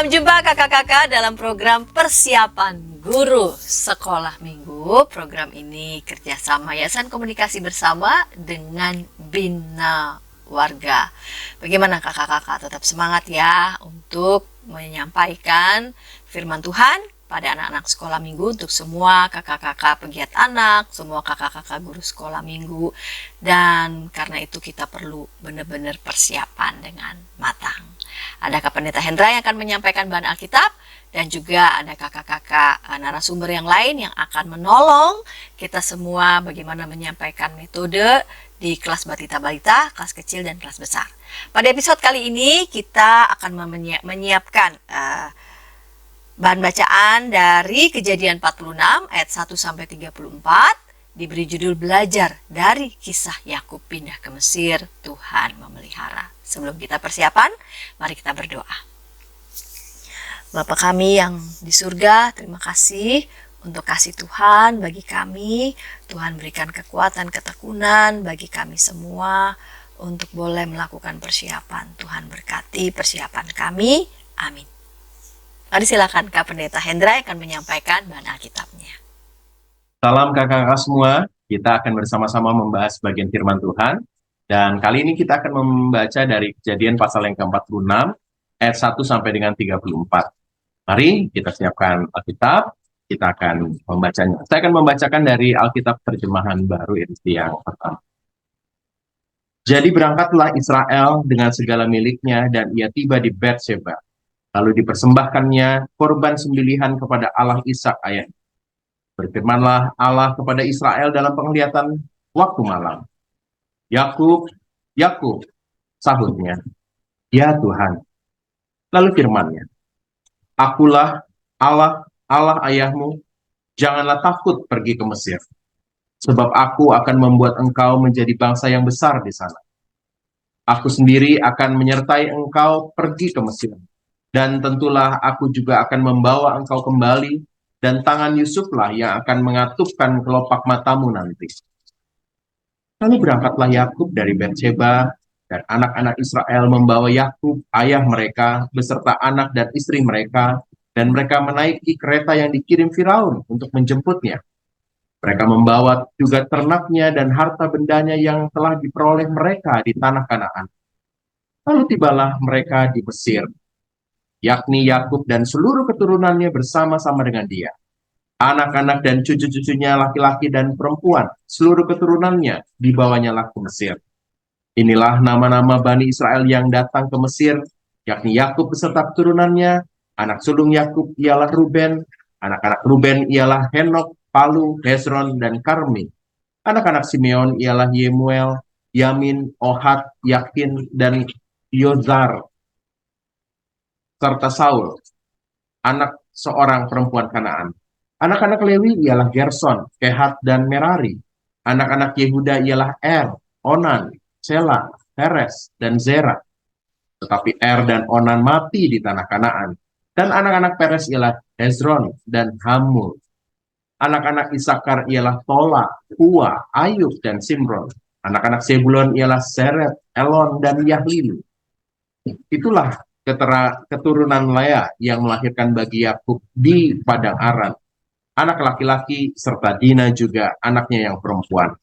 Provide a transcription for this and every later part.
Salam jumpa kakak-kakak dalam program persiapan guru sekolah minggu. Program ini kerjasama Yayasan Komunikasi Bersama dengan Bina Warga. Bagaimana kakak-kakak, tetap semangat ya untuk menyampaikan firman Tuhan pada anak-anak sekolah minggu untuk semua kakak-kakak pegiat anak, semua kakak-kakak guru sekolah minggu. Dan karena itu kita perlu benar-benar persiapan dengan matang. Ada Kak Pendeta Hendra yang akan menyampaikan bahan Alkitab, dan juga ada kakak-kakak narasumber yang lain yang akan menolong kita semua bagaimana menyampaikan metode di kelas batita-balita, kelas kecil dan kelas besar. Pada episode kali ini kita akan menyiapkan bahan bacaan dari Kejadian 46 ayat 1 sampai 34, diberi judul belajar dari kisah Yakub pindah ke Mesir, Tuhan memelihara. Sebelum kita persiapan, mari kita berdoa. Bapa kami yang di surga, terima kasih untuk kasih Tuhan bagi kami. Tuhan berikan kekuatan, ketekunan bagi kami semua untuk boleh melakukan persiapan. Tuhan berkati persiapan kami. Amin. Mari silakan Kak Pendeta Hendra yang akan menyampaikan bahan Alkitabnya. Salam kakak-kakak semua, kita akan bersama-sama membahas bagian firman Tuhan. Dan kali ini kita akan membaca dari Kejadian pasal yang ke-46, ayat 1 sampai dengan 34. Mari kita siapkan Alkitab, kita akan membacanya. Saya akan membacakan dari Alkitab terjemahan baru edisi yang pertama. Jadi berangkatlah Israel dengan segala miliknya dan ia tiba di Beersheba. Lalu dipersembahkannya korban sembelihan kepada Allah Ishak ayahnya. Berfirmanlah Allah kepada Israel dalam penglihatan waktu malam. Yakub, Yakub, sahutnya. Ya Tuhan. Lalu firman-Nya, Akulah Allah, Allah ayahmu, janganlah takut pergi ke Mesir, sebab aku akan membuat engkau menjadi bangsa yang besar di sana. Aku sendiri akan menyertai engkau pergi ke Mesir, dan tentulah aku juga akan membawa engkau kembali, dan tangan Yusuflah yang akan mengatupkan kelopak matamu nanti. Lalu berangkatlah Yakub dari Beersheba, dan anak-anak Israel membawa Yakub, ayah mereka, beserta anak dan istri mereka, dan mereka menaiki kereta yang dikirim Firaun untuk menjemputnya. Mereka membawa juga ternaknya dan harta bendanya yang telah diperoleh mereka di tanah Kanaan. Lalu tibalah mereka di Mesir, yakni Yakub dan seluruh keturunannya bersama-sama dengan dia. Anak-anak dan cucu-cucunya laki-laki dan perempuan, seluruh keturunannya dibawanyalah ke Mesir. Inilah nama-nama Bani Israel yang datang ke Mesir, yakni Yakub beserta keturunannya. Anak sulung Yakub ialah Ruben, anak-anak Ruben ialah Henok, Palu, Hezron, dan Karmi. Anak-anak Simeon ialah Yemuel, Yamin, Ohad, Yakin, dan Yozar, serta Saul, anak seorang perempuan Kanaan. Anak-anak Lewi ialah Gerson, Kehat, dan Merari. Anak-anak Yehuda ialah Onan, Sela, Heres, dan Zera. Tetapi dan Onan mati di tanah Kanaan. Dan anak-anak Peres ialah Hezron dan Hamul. Anak-anak Isakar ialah Tola, Pua, Ayub, dan Simron. Anak-anak Zebulon ialah Seret, Elon, dan Yahlil. Itulah keturunan Lea yang melahirkan bagi Yakub di Padang Aran. Anak laki-laki serta Dina juga anaknya yang perempuan.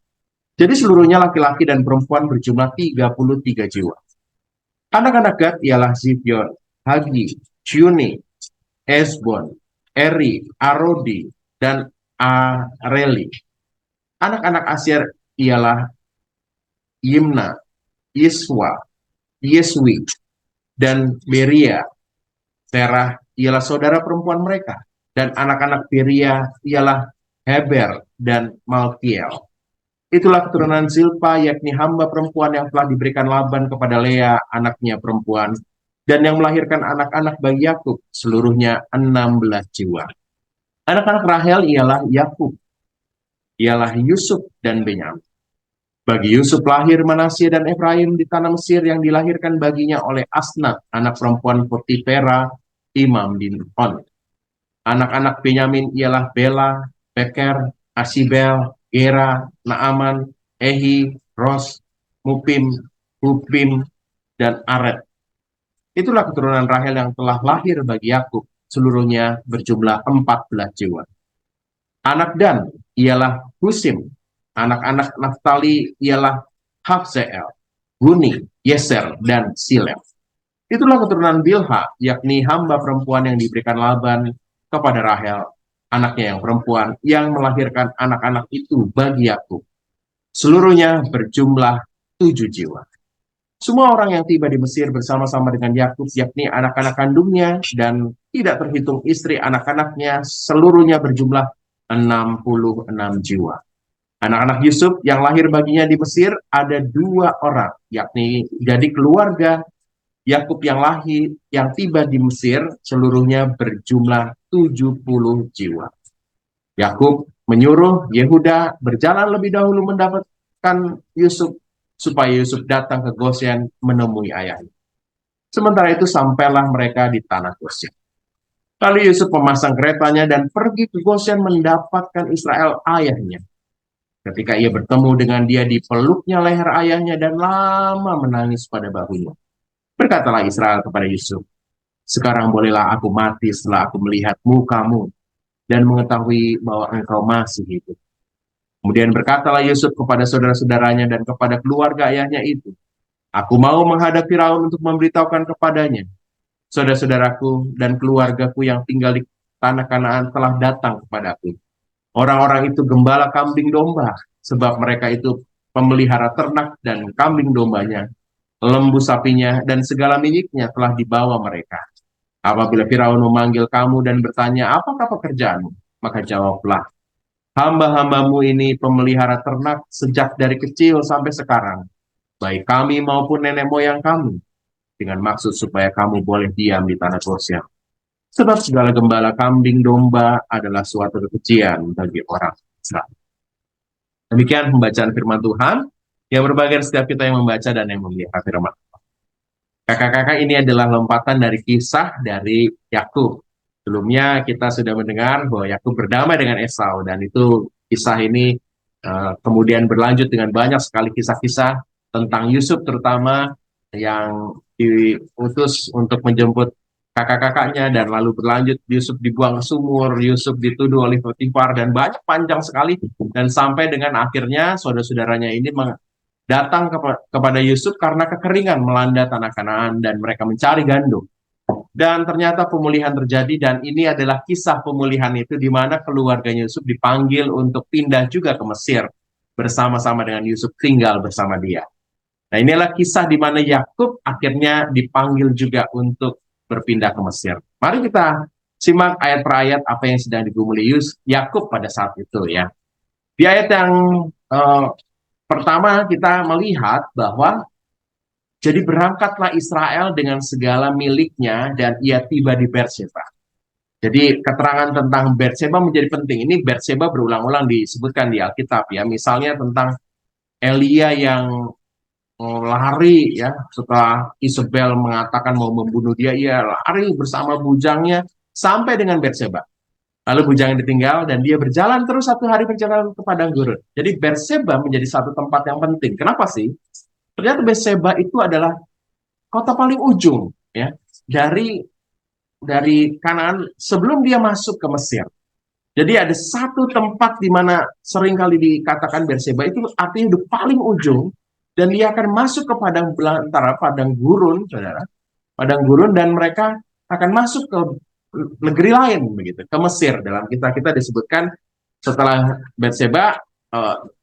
Jadi seluruhnya laki-laki dan perempuan berjumlah 33 jiwa. Anak-anak Gad ialah Zibion, Hagi, Syuni, Esbon, Eri, Arodi, dan Areli. Anak-anak Asyir ialah Yimna, Yiswa, Yeswi, dan Beria. Serah ialah saudara perempuan mereka. Dan anak-anak Beria ialah Heber dan Malkiel. Itulah keturunan Zilpa, yakni hamba perempuan yang telah diberikan Laban kepada Lea, anaknya perempuan, dan yang melahirkan anak-anak bagi Yakub, seluruhnya 16 jiwa. Anak-anak Rahel ialah Yakub, ialah Yusuf dan Benyamin. Bagi Yusuf lahir Manasye dan Efraim di tanah Mesir yang dilahirkan baginya oleh Asnat, anak perempuan Potifera, imam di On. Anak-anak Benyamin ialah Bela, Beker, Asibel, Gera, Naaman, Ehi, Ros, Mupim, Hupim, dan Aret. Itulah keturunan Rahel yang telah lahir bagi Yakub, seluruhnya berjumlah 14 jiwa. Anak Dan ialah Husim, anak-anak Naftali ialah Hafseel, Guni, Yeser, dan Silem. Itulah keturunan Bilha, yakni hamba perempuan yang diberikan Laban kepada Rahel, anaknya yang perempuan, yang melahirkan anak-anak itu bagi Yakub. Seluruhnya berjumlah 7 jiwa. Semua orang yang tiba di Mesir bersama-sama dengan Yakub, yakni anak-anak kandungnya, dan tidak terhitung istri anak-anaknya, seluruhnya berjumlah 66 jiwa. Anak-anak Yusuf yang lahir baginya di Mesir ada 2 orang, yakni jadi keluarga Yakub yang lahir, yang tiba di Mesir, seluruhnya berjumlah 70 jiwa. Yakub menyuruh Yehuda berjalan lebih dahulu mendapatkan Yusuf, supaya Yusuf datang ke Goshen menemui ayahnya. Sementara itu sampailah mereka di tanah Goshen. Lalu Yusuf memasang keretanya dan pergi ke Goshen mendapatkan Israel ayahnya. Ketika ia bertemu dengan dia, dipeluknya leher ayahnya dan lama menangis pada bahunya. Berkatalah Israel kepada Yusuf, "Sekarang bolehlah aku mati setelah aku melihat mukamu dan mengetahui bahwa engkau masih hidup." Kemudian berkatalah Yusuf kepada saudara-saudaranya dan kepada keluarga ayahnya itu, "Aku mau menghadap Firaun untuk memberitahukan kepadanya, saudara-saudaraku dan keluargaku yang tinggal di tanah Kanaan telah datang kepadaku. Orang-orang itu gembala kambing domba, sebab mereka itu pemelihara ternak, dan kambing dombanya, lembu sapinya, dan segala miliknya telah dibawa mereka. Apabila Firaun memanggil kamu dan bertanya, apakah pekerjaanmu? Maka jawablah, hamba-hambamu ini pemelihara ternak sejak dari kecil sampai sekarang, baik kami maupun nenek moyang kami, dengan maksud supaya kamu boleh diam di tanah Goshen. Sebab segala gembala kambing domba adalah suatu kekejian bagi orang Israel." Demikian pembacaan firman Tuhan, yang berbahagia setiap kita yang membaca dan yang melihat firman. Kakak-kakak, ini adalah lompatan dari kisah dari Yakub. Sebelumnya kita sudah mendengar bahwa Yakub berdamai dengan Esau, dan itu kisah ini kemudian berlanjut dengan banyak sekali kisah-kisah tentang Yusuf, terutama yang diutus untuk menjemput kakak-kakaknya, dan lalu berlanjut Yusuf dibuang ke sumur, Yusuf dituduh oleh Potifar, dan banyak, panjang sekali, dan sampai dengan akhirnya saudara-saudaranya ini datang kepada Yusuf karena kekeringan melanda tanah Kanaan dan mereka mencari gandum. Dan ternyata pemulihan terjadi, dan ini adalah kisah pemulihan itu di mana keluarga Yusuf dipanggil untuk pindah juga ke Mesir bersama-sama dengan Yusuf, tinggal bersama dia. Nah, inilah kisah di mana Yakub akhirnya dipanggil juga untuk berpindah ke Mesir. Mari kita simak ayat per ayat apa yang sedang digumuli Yakub pada saat itu ya. Di ayat yang pertama kita melihat bahwa jadi berangkatlah Israel dengan segala miliknya dan ia tiba di Berseba. Jadi keterangan tentang Berseba menjadi penting. Ini Berseba berulang-ulang disebutkan di Alkitab ya. Misalnya tentang Elia yang lari ya setelah Isabel mengatakan mau membunuh dia, ia lari bersama bujangnya sampai dengan Berseba. Lalu bujangnya ditinggal dan dia berjalan terus 1 hari perjalanan ke padang gurun. Jadi Berseba menjadi satu tempat yang penting. Kenapa sih? Ternyata Berseba itu adalah kota paling ujung ya dari Kanaan sebelum dia masuk ke Mesir. Jadi ada satu tempat di mana seringkali dikatakan Berseba itu artinya di paling ujung, dan dia akan masuk ke padang belantara, padang gurun, saudara, padang gurun, dan mereka akan masuk ke negeri lain begitu, ke Mesir. Dalam kita disebutkan setelah Berseba,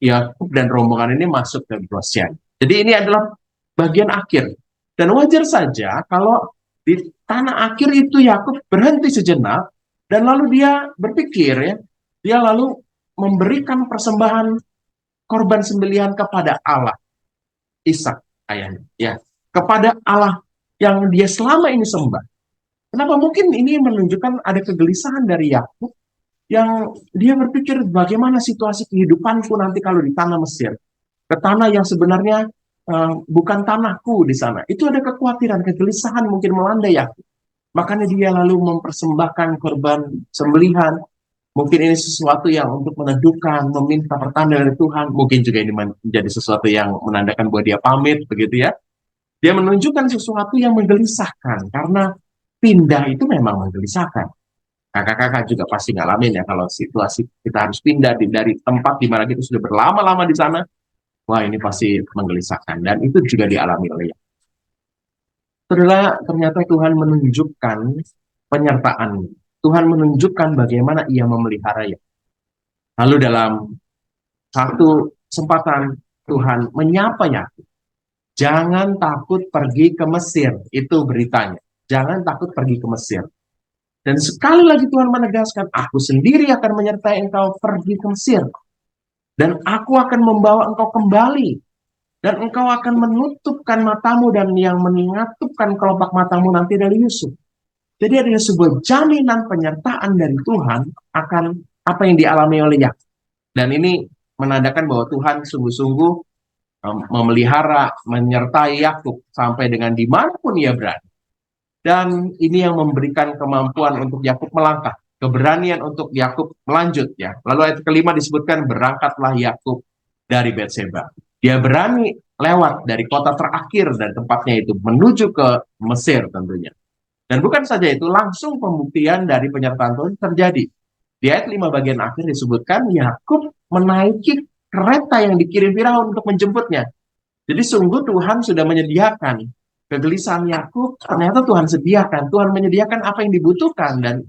Yakub dan rombongan ini masuk ke Goshen. Jadi ini adalah bagian akhir, dan wajar saja kalau di tanah akhir itu Yakub berhenti sejenak, dan lalu dia berpikir ya, dia lalu memberikan persembahan korban sembelihan kepada Allah Ishak ayahnya ya, kepada Allah yang dia selama ini sembah. Kenapa? Mungkin ini menunjukkan ada kegelisahan dari Yakub yang dia berpikir bagaimana situasi kehidupanku nanti kalau di tanah Mesir, ke tanah yang sebenarnya bukan tanahku di sana. Itu ada kekhawatiran, kegelisahan mungkin melanda Yakub. Makanya dia lalu mempersembahkan korban sembelihan. Mungkin ini sesuatu yang untuk meneduhkan, meminta pertanda dari Tuhan. Mungkin juga ini menjadi sesuatu yang menandakan bahwa dia pamit, begitu ya. Dia menunjukkan sesuatu yang menggelisahkan, karena pindah itu memang menggelisahkan. Kakak-kakak juga pasti ngalamin ya, kalau situasi kita harus pindah dari tempat di mana kita sudah berlama-lama di sana, wah ini pasti menggelisahkan. Dan itu juga dialami oleh Yakub. Setelah ternyata Tuhan menunjukkan penyertaan, Tuhan menunjukkan bagaimana ia memelihara Yakub. Lalu dalam satu kesempatan Tuhan menyapa Yakub. Jangan takut pergi ke Mesir, itu beritanya. Jangan takut pergi ke Mesir. Dan sekali lagi Tuhan menegaskan, aku sendiri akan menyertai engkau pergi ke Mesir. Dan aku akan membawa engkau kembali. Dan engkau akan menutupkan matamu dan yang mengatupkan kelopak matamu nanti dari Yusuf. Jadi ada sebuah jaminan penyertaan dari Tuhan akan apa yang dialami oleh Yakub. Dan ini menandakan bahwa Tuhan sungguh-sungguh memelihara, menyertai Yakub sampai dengan dimanapun ia berada. Dan ini yang memberikan kemampuan untuk Yakub melangkah, keberanian untuk Yakub melanjut ya. Lalu ayat kelima disebutkan berangkatlah Yakub dari Betseba. Dia berani lewat dari kota terakhir dan tempatnya itu menuju ke Mesir tentunya. Dan bukan saja itu, langsung pembuktian dari penyertaan Tuhan terjadi. Di ayat 5 bagian akhir disebutkan Yakub menaiki kereta yang dikirim Firaun untuk menjemputnya. Jadi sungguh Tuhan sudah menyediakan. Kegelisahan Yakub ternyata Tuhan sediakan. Tuhan menyediakan apa yang dibutuhkan, dan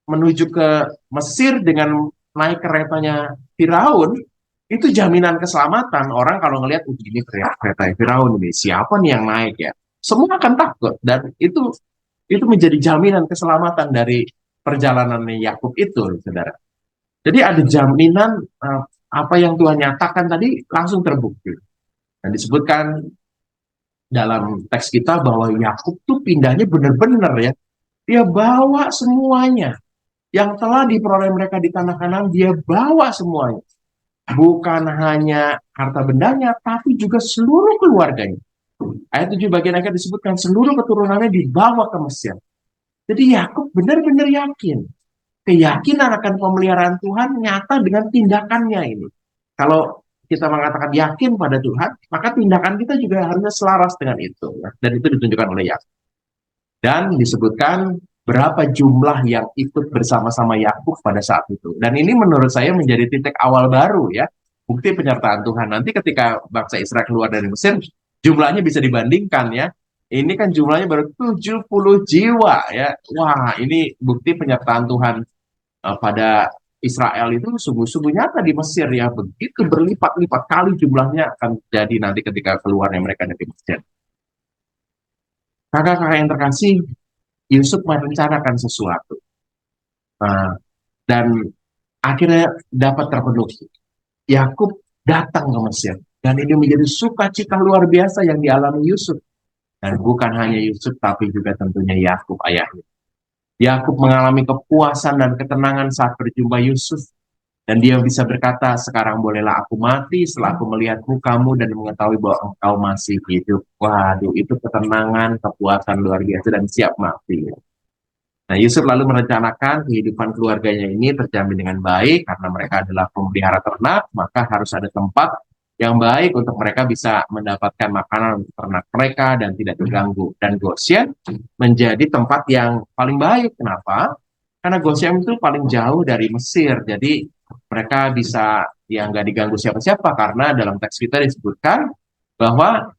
menuju ke Mesir dengan naik keretanya Firaun itu jaminan keselamatan. Orang kalau ngelihat ini kereta Firaun ini, siapa nih yang naik ya? Semua akan takut, dan itu menjadi jaminan keselamatan dari perjalanan Yakub itu, saudara. Jadi ada jaminan apa yang Tuhan nyatakan tadi langsung terbukti. Dan disebutkan dalam teks kita bahwa Yakub tuh pindahnya benar-benar ya. Dia bawa semuanya. Yang telah diperoleh mereka di tanah Kanaan, dia bawa semuanya. Bukan hanya harta bendanya, tapi juga seluruh keluarganya. Ayat 7 bagian akhir disebutkan seluruh keturunannya dibawa ke Mesir. Jadi Yakub benar-benar yakin. Keyakinan akan pemeliharaan Tuhan nyata dengan tindakannya ini. Kalau kita mengatakan yakin pada Tuhan, maka tindakan kita juga harusnya selaras dengan itu. Dan itu ditunjukkan oleh Yakub. Dan disebutkan berapa jumlah yang ikut bersama-sama Yakub pada saat itu. Dan ini menurut saya menjadi titik awal baru ya, bukti penyertaan Tuhan. Nanti ketika bangsa Israel keluar dari Mesir, jumlahnya bisa dibandingkan ya. Ini kan jumlahnya baru 70 jiwa ya. Wah, ini bukti penyertaan Tuhan pada Israel itu sungguh-sungguh nyata di Mesir ya. Begitu berlipat-lipat kali jumlahnya akan jadi nanti ketika keluarnya mereka dari Mesir. Kakak-kakak yang terkasih, Yusuf merencanakan sesuatu. Dan akhirnya dapat terpenuhi. Yakub datang ke Mesir. Dan ini menjadi sukacita luar biasa yang dialami Yusuf. Dan bukan hanya Yusuf, tapi juga tentunya Yakub ayahnya. Yakub mengalami kepuasan dan ketenangan saat berjumpa Yusuf. Dan dia bisa berkata, sekarang bolehlah aku mati setelah aku melihat mukamu dan mengetahui bahwa engkau masih hidup. Waduh, itu ketenangan, kepuasan luar biasa dan siap mati. Nah, Yusuf lalu merencanakan kehidupan keluarganya ini terjamin dengan baik karena mereka adalah pemelihara ternak, maka harus ada tempat yang baik untuk mereka bisa mendapatkan makanan untuk ternak mereka dan tidak terganggu. Dan Goshen menjadi tempat yang paling baik. Kenapa? Karena Goshen itu paling jauh dari Mesir, jadi mereka bisa ya nggak diganggu siapa-siapa, karena dalam teks kita disebutkan bahwa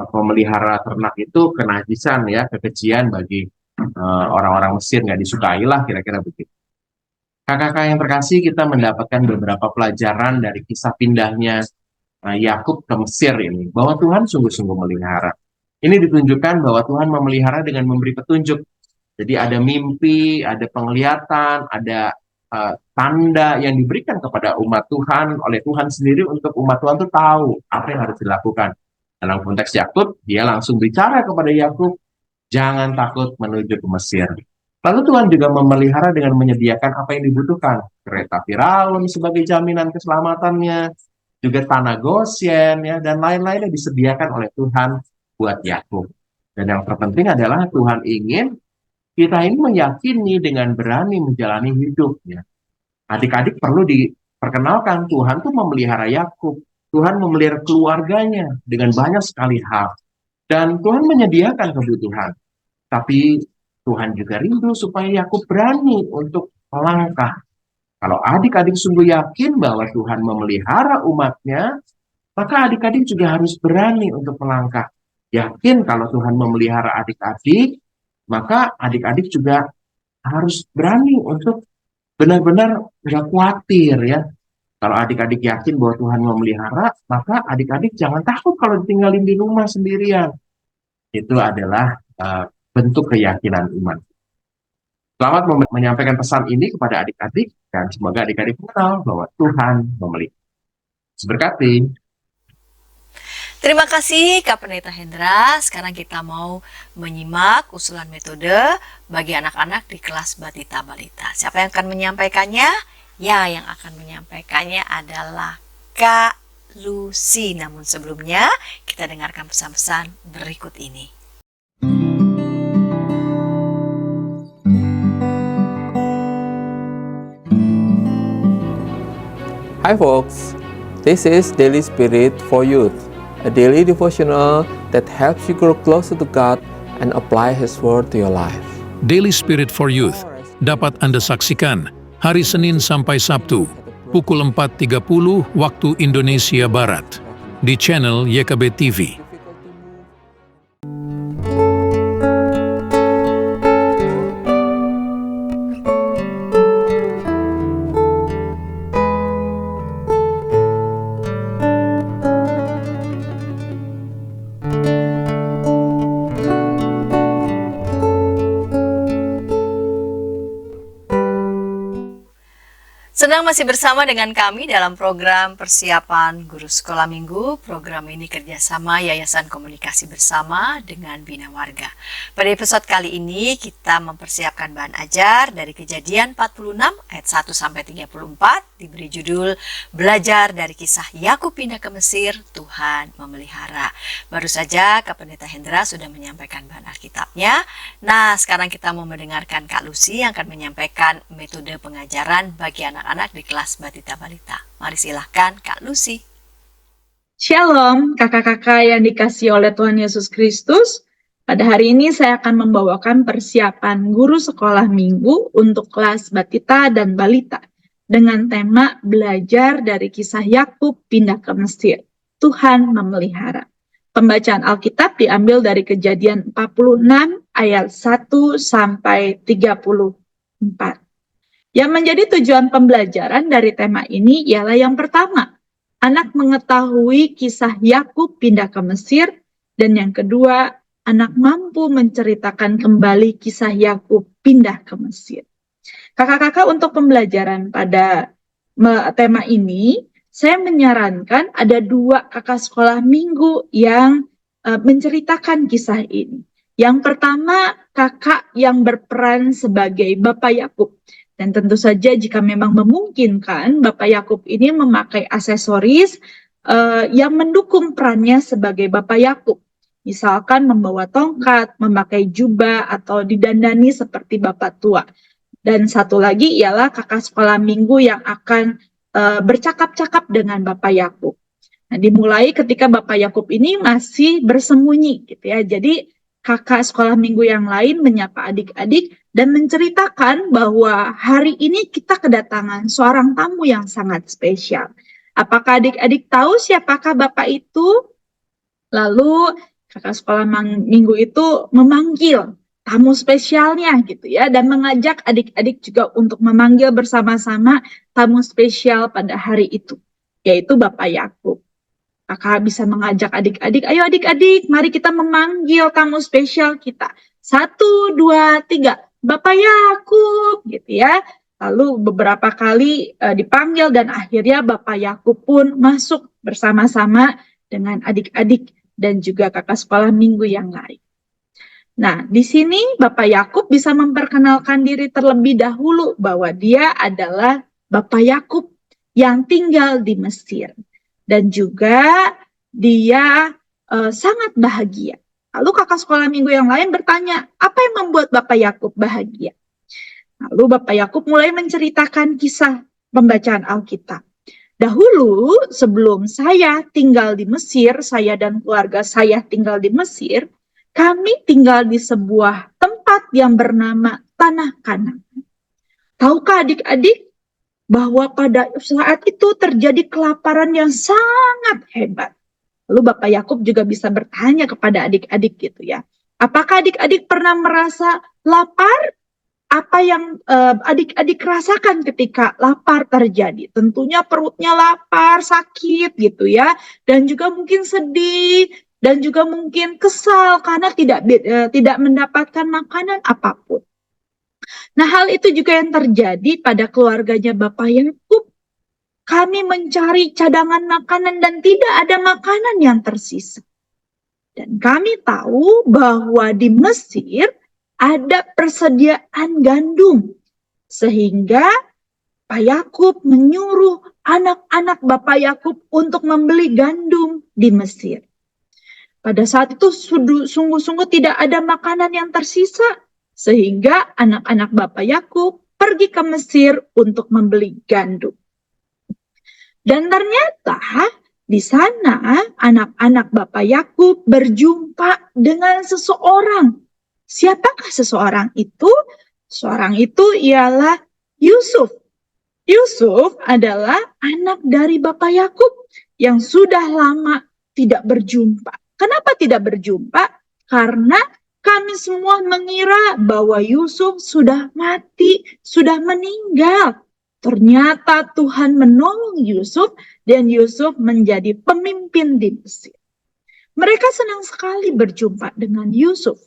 pemelihara ternak itu kenajisan ya, kekejian bagi orang-orang Mesir, nggak disukai lah kira-kira begitu. Kakak-kakak yang terkasih, kita mendapatkan beberapa pelajaran dari kisah pindahnya Yakub ke Mesir ini, bahwa Tuhan sungguh-sungguh melihara. Ini ditunjukkan bahwa Tuhan memelihara dengan memberi petunjuk. Jadi ada mimpi, ada penglihatan, ada tanda yang diberikan kepada umat Tuhan oleh Tuhan sendiri untuk umat Tuhan itu tahu apa yang harus dilakukan. Dalam konteks Yakub, dia langsung bicara kepada Yakub, jangan takut menuju ke Mesir. Lalu Tuhan juga memelihara dengan menyediakan apa yang dibutuhkan. Kereta Firaun sebagai jaminan keselamatannya, juga tanah Goshen, ya, dan lain-lainnya disediakan oleh Tuhan buat Yakub. Dan yang terpenting adalah Tuhan ingin kita ini meyakini dengan berani menjalani hidupnya. Adik-adik perlu diperkenalkan, Tuhan tuh memelihara Yakub. Tuhan memelihara keluarganya dengan banyak sekali hal. Dan Tuhan menyediakan kebutuhan. Tapi Tuhan juga rindu supaya Yakub berani untuk melangkah. Kalau adik-adik sungguh yakin bahwa Tuhan memelihara umatnya, maka adik-adik juga harus berani untuk melangkah. Yakin kalau Tuhan memelihara adik-adik, maka adik-adik juga harus berani untuk benar-benar nggak khawatir ya. Kalau adik-adik yakin bahwa Tuhan memelihara, maka adik-adik jangan takut kalau ditinggalin di rumah sendirian. Itu adalah bentuk keyakinan iman. Selamat menyampaikan pesan ini kepada adik-adik dan semoga adik-adik mengenal bahwa Tuhan memelihara. Berkati. Terima kasih Kak Pendeta Hendra. Sekarang kita mau menyimak usulan metode bagi anak-anak di kelas Batita Balita. Siapa yang akan menyampaikannya? Ya, yang akan menyampaikannya adalah Kak Lucy. Namun sebelumnya kita dengarkan pesan-pesan berikut ini. Hi folks, this is Daily Spirit for Youth, a daily devotional that helps you grow closer to God and apply His Word to your life. Daily Spirit for Youth dapat Anda saksikan hari Senin sampai Sabtu pukul 4.30 waktu Indonesia Barat di channel YKB TV. Senang masih bersama dengan kami dalam program Persiapan Guru Sekolah Minggu. Program ini kerjasama Yayasan Komunikasi Bersama dengan Bina Warga. Pada episode kali ini kita mempersiapkan bahan ajar dari Kejadian 46 ayat 1-34 diberi judul Belajar dari Kisah Yakub Pindah ke Mesir, Tuhan Memelihara. Baru saja Kak Pendeta Hendra sudah menyampaikan bahan Alkitabnya. Nah, sekarang kita mau mendengarkan Kak Lucy yang akan menyampaikan metode pengajaran bagi anak-anak di kelas Batita Balita. Mari silahkan Kak Lucy. Shalom kakak-kakak yang dikasihi oleh Tuhan Yesus Kristus. Pada hari ini saya akan membawakan persiapan guru sekolah minggu untuk kelas Batita dan Balita dengan tema belajar dari kisah Yakub pindah ke Mesir. Tuhan memelihara. Pembacaan Alkitab diambil dari Kejadian 46 ayat 1-34. Yang menjadi tujuan pembelajaran dari tema ini ialah yang pertama, anak mengetahui kisah Yakub pindah ke Mesir, dan yang kedua, anak mampu menceritakan kembali kisah Yakub pindah ke Mesir. Kakak-kakak, untuk pembelajaran pada tema ini, saya menyarankan ada 2 kakak sekolah minggu yang menceritakan kisah ini. Yang pertama, kakak yang berperan sebagai Bapak Yakub. Dan tentu saja jika memang memungkinkan, Bapak Yakub ini memakai aksesoris yang mendukung perannya sebagai Bapak Yakub. Misalkan membawa tongkat, memakai jubah, atau didandani seperti Bapak tua. Dan satu lagi ialah kakak sekolah minggu yang akan bercakap-cakap dengan Bapak Yakub. Nah, dimulai ketika Bapak Yakub ini masih bersembunyi, gitu ya. Jadi kakak sekolah minggu yang lain menyapa adik-adik dan menceritakan bahwa hari ini kita kedatangan seorang tamu yang sangat spesial. Apakah adik-adik tahu siapakah Bapak itu? Lalu kakak sekolah minggu itu memanggil tamu spesialnya gitu ya, dan mengajak adik-adik juga untuk memanggil bersama-sama tamu spesial pada hari itu, yaitu Bapak Yakub. Kakak bisa mengajak adik-adik, ayo adik-adik, mari kita memanggil tamu spesial kita. 1, 2, 3, Bapak Yakub, gitu ya. Lalu beberapa kali dipanggil dan akhirnya Bapak Yakub pun masuk bersama-sama dengan adik-adik dan juga kakak sekolah minggu yang lain. Nah, di sini Bapak Yakub bisa memperkenalkan diri terlebih dahulu bahwa dia adalah Bapak Yakub yang tinggal di Mesir. Dan juga dia sangat bahagia. Lalu kakak sekolah minggu yang lain bertanya, apa yang membuat Bapak Yakub bahagia? Lalu Bapak Yakub mulai menceritakan kisah pembacaan Alkitab. Dahulu sebelum saya tinggal di Mesir, saya dan keluarga saya tinggal di Mesir, kami tinggal di sebuah tempat yang bernama Tanah Kanaan. Tahukah adik-adik bahwa pada saat itu terjadi kelaparan yang sangat hebat. Lalu Bapak Yakub juga bisa bertanya kepada adik-adik gitu ya. Apakah adik-adik pernah merasa lapar? Apa yang adik-adik rasakan ketika lapar terjadi? Tentunya perutnya lapar, sakit gitu ya. Dan juga mungkin sedih, dan juga mungkin kesal karena tidak mendapatkan makanan apapun. Nah, hal itu juga yang terjadi pada keluarganya Bapak Yakub. Kami mencari cadangan makanan dan tidak ada makanan yang tersisa. Dan kami tahu bahwa di Mesir ada persediaan gandum. Sehingga Pak Yakub menyuruh anak-anak Bapak Yakub untuk membeli gandum di Mesir. Pada saat itu sungguh-sungguh tidak ada makanan yang tersisa. Sehingga anak-anak Bapak Yakub pergi ke Mesir untuk membeli gandum. Dan ternyata di sana anak-anak Bapak Yakub berjumpa dengan seseorang. Siapakah seseorang itu? Seorang itu ialah Yusuf. Yusuf adalah anak dari Bapak Yakub yang sudah lama tidak berjumpa. Kenapa tidak berjumpa? Karena kami semua mengira bahwa Yusuf sudah mati, sudah meninggal. Ternyata Tuhan menolong Yusuf dan Yusuf menjadi pemimpin di Mesir. Mereka senang sekali berjumpa dengan Yusuf.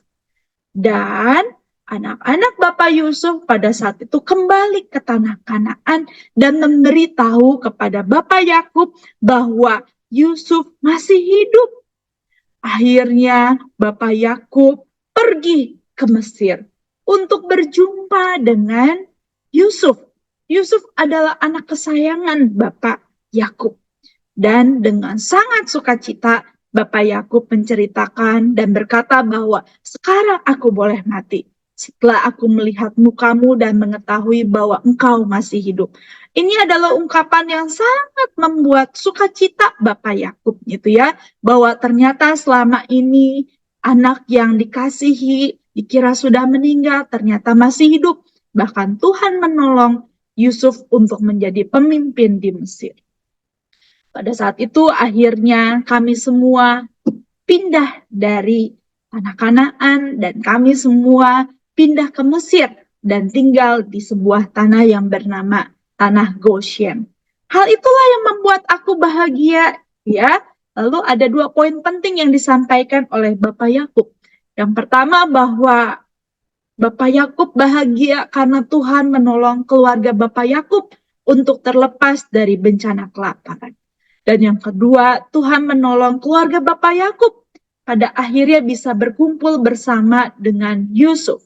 Dan anak-anak Bapak Yusuf pada saat itu kembali ke Tanah Kanaan dan memberitahu kepada Bapak Yakub bahwa Yusuf masih hidup. Akhirnya Bapak Yakub pergi ke Mesir untuk berjumpa dengan Yusuf. Yusuf adalah anak kesayangan Bapak Yakub. Dan dengan sangat sukacita Bapak Yakub menceritakan dan berkata bahwa sekarang aku boleh mati setelah aku melihat mukamu dan mengetahui bahwa engkau masih hidup. Ini adalah ungkapan yang sangat membuat sukacita Bapak Yakub gitu ya, bahwa ternyata selama ini anak yang dikasihi dikira sudah meninggal ternyata masih hidup. Bahkan Tuhan menolong Yusuf untuk menjadi pemimpin di Mesir. Pada saat itu akhirnya kami semua pindah dari Tanah Kanaan dan kami semua pindah ke Mesir dan tinggal di sebuah tanah yang bernama Tanah Goshen. Hal itulah yang membuat aku bahagia ya. Lalu ada 2 poin penting yang disampaikan oleh Bapak Yakub. Yang pertama bahwa Bapak Yakub bahagia karena Tuhan menolong keluarga Bapak Yakub untuk terlepas dari bencana kelaparan. Dan yang kedua, Tuhan menolong keluarga Bapak Yakub pada akhirnya bisa berkumpul bersama dengan Yusuf.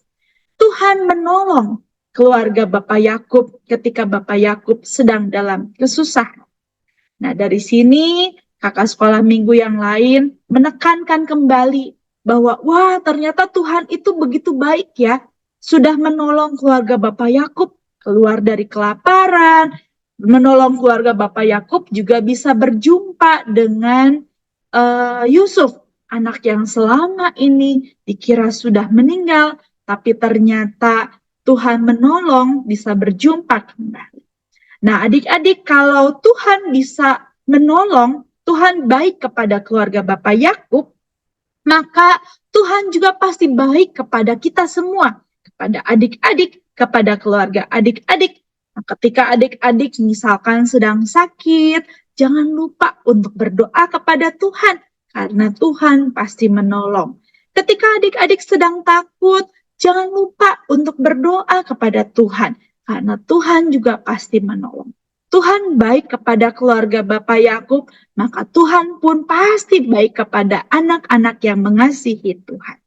Tuhan menolong keluarga Bapak Yakub ketika Bapak Yakub sedang dalam kesusahan. Nah, dari sini kakak sekolah minggu yang lain menekankan kembali bahwa wah ternyata Tuhan itu begitu baik ya. Sudah menolong keluarga Bapak Yakub keluar dari kelaparan, menolong keluarga Bapak Yakub juga bisa berjumpa dengan Yusuf, anak yang selama ini dikira sudah meninggal, tapi ternyata Tuhan menolong bisa berjumpa kembali. Nah, adik-adik, kalau Tuhan bisa menolong, Tuhan baik kepada keluarga Bapak Yakub, maka Tuhan juga pasti baik kepada kita semua, kepada adik-adik, kepada keluarga adik-adik. Nah, ketika adik-adik misalkan sedang sakit, jangan lupa untuk berdoa kepada Tuhan, karena Tuhan pasti menolong. Ketika adik-adik sedang takut, jangan lupa untuk berdoa kepada Tuhan, karena Tuhan juga pasti menolong. Tuhan baik kepada keluarga Bapak Yakub, maka Tuhan pun pasti baik kepada anak-anak yang mengasihi Tuhan.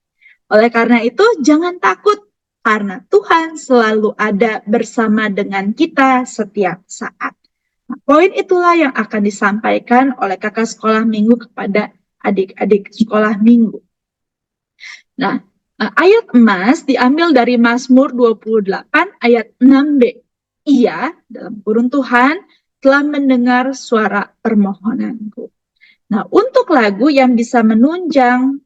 Oleh karena itu, jangan takut, karena Tuhan selalu ada bersama dengan kita setiap saat. Nah, poin itulah yang akan disampaikan oleh kakak sekolah minggu kepada adik-adik sekolah minggu. Nah, ayat emas diambil dari Mazmur 28 ayat 6b. Ia, dalam kurung Tuhan, telah mendengar suara permohonanku. Nah, untuk lagu yang bisa menunjang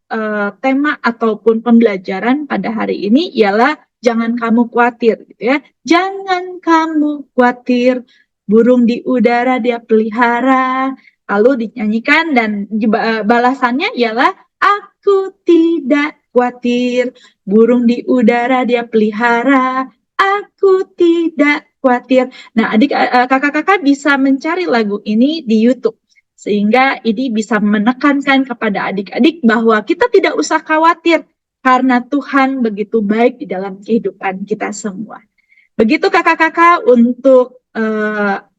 tema ataupun pembelajaran pada hari ini ialah Jangan Kamu Khawatir, gitu ya. Jangan kamu khawatir, burung di udara dia pelihara. Lalu dinyanyikan dan balasannya ialah Aku tidak khawatir, burung di udara dia pelihara. Aku tidak khawatir. Nah, kakak-kakak bisa mencari lagu ini di YouTube. Sehingga ini bisa menekankan kepada adik-adik bahwa kita tidak usah khawatir karena Tuhan begitu baik di dalam kehidupan kita semua. Begitu kakak-kakak untuk